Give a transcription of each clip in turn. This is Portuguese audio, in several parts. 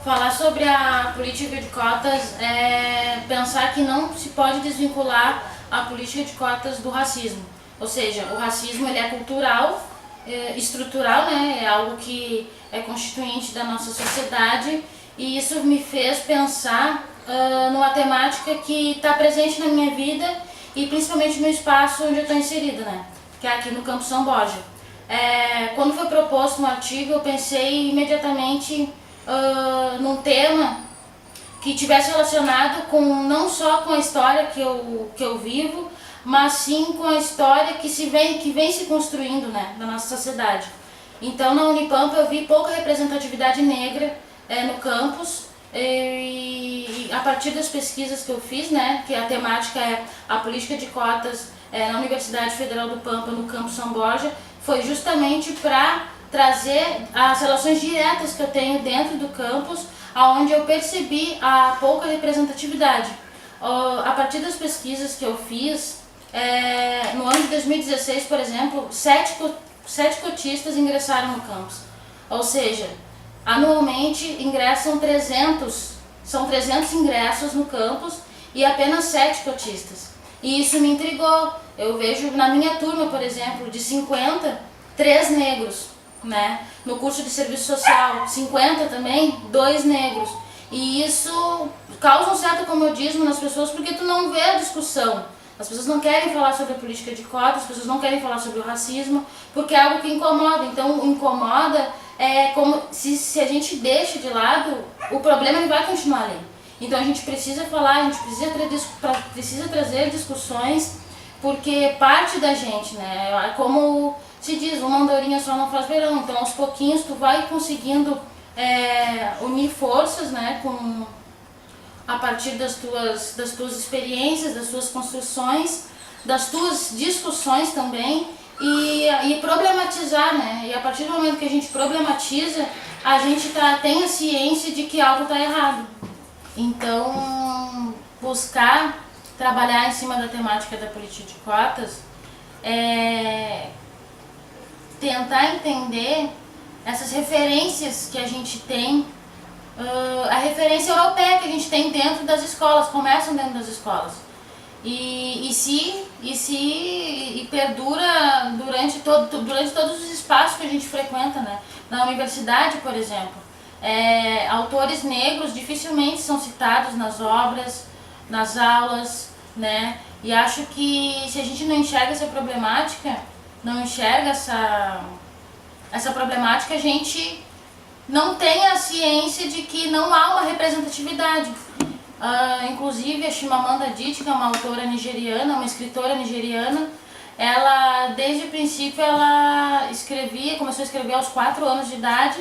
Falar sobre a política de cotas é pensar que não se pode desvincular a política de cotas do racismo. Ou seja, o racismo ele é cultural, estrutural, né? É algo que é constituinte da nossa sociedade, e isso me fez pensar numa temática que está presente na minha vida e principalmente no espaço onde eu estou inserida, né? Que é aqui no Campo São Borja. Quando foi proposto um artigo, eu pensei imediatamente num tema que tivesse relacionado com não só com a história que eu vivo, mas sim com a história que vem se construindo, né, na nossa sociedade. Então, na Unipampa eu vi pouca representatividade negra no campus, e a partir das pesquisas que eu fiz, né, que a temática é a política de cotas na Universidade Federal do Pampa, no Campo São Borja, foi justamente para trazer as relações diretas que eu tenho dentro do campus, onde eu percebi a pouca representatividade. A partir das pesquisas que eu fiz, no ano de 2016, por exemplo, sete cotistas ingressaram no campus. Ou seja, anualmente ingressam 300 ingressos no campus e apenas 7 cotistas. E isso me intrigou. Eu vejo na minha turma, por exemplo, de 50, 3 negros, né? No curso de serviço social, 50 também, 2 negros. E isso causa um certo comodismo nas pessoas, porque tu não vê a discussão. As pessoas não querem falar sobre a política de cotas, as pessoas não querem falar sobre o racismo, porque é algo que incomoda. Então, incomoda como se a gente deixa de lado, o problema ele vai continuar ali. Então, a gente precisa falar, a gente precisa trazer discussões, porque parte da gente, né? Como se diz, uma andorinha só não faz verão. Então, aos pouquinhos, tu vai conseguindo unir forças, né, a partir das tuas experiências, das tuas construções, das tuas discussões também, e problematizar, né? E a partir do momento que a gente problematiza, a gente tem a ciência de que algo está errado. Então, buscar trabalhar em cima da temática da política de cotas tentar entender essas referências que a gente tem, a referência europeia que a gente tem dentro das escolas, começam dentro das escolas. E perdura durante todos os espaços que a gente frequenta, né? Na universidade, por exemplo, autores negros dificilmente são citados nas obras, nas aulas, né? E acho que se a gente não enxerga essa problemática, essa problemática, a gente não tem a ciência de que não há uma representatividade. Inclusive a Chimamanda Adichie, que é uma autora nigeriana, uma escritora nigeriana, ela desde o princípio começou a escrever aos 4 anos de idade,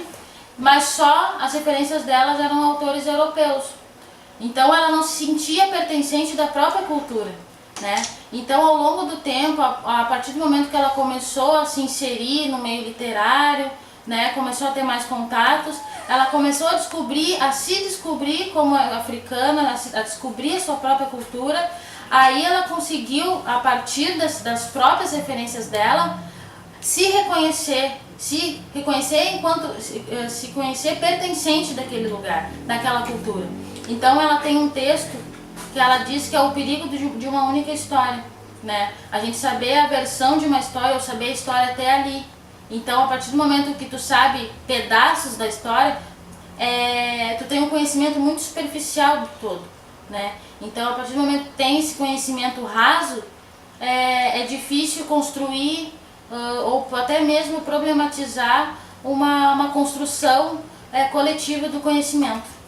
mas só as referências delas eram autores europeus. Então ela não se sentia pertencente da própria cultura, né? Então, ao longo do tempo, a partir do momento que ela começou a se inserir no meio literário, né, começou a ter mais contatos, ela começou a se descobrir como africana, a descobrir a sua própria cultura. Aí ela conseguiu, a partir das próprias referências dela, se conhecer pertencente daquele lugar, daquela cultura. Então ela tem um texto que ela diz que é o perigo de uma única história, né? A gente saber a versão de uma história ou saber a história até ali. Então, a partir do momento que tu sabe pedaços da história, tu tem um conhecimento muito superficial do todo, né? Então, a partir do momento que tem esse conhecimento raso, é difícil construir ou até mesmo problematizar uma construção coletiva do conhecimento.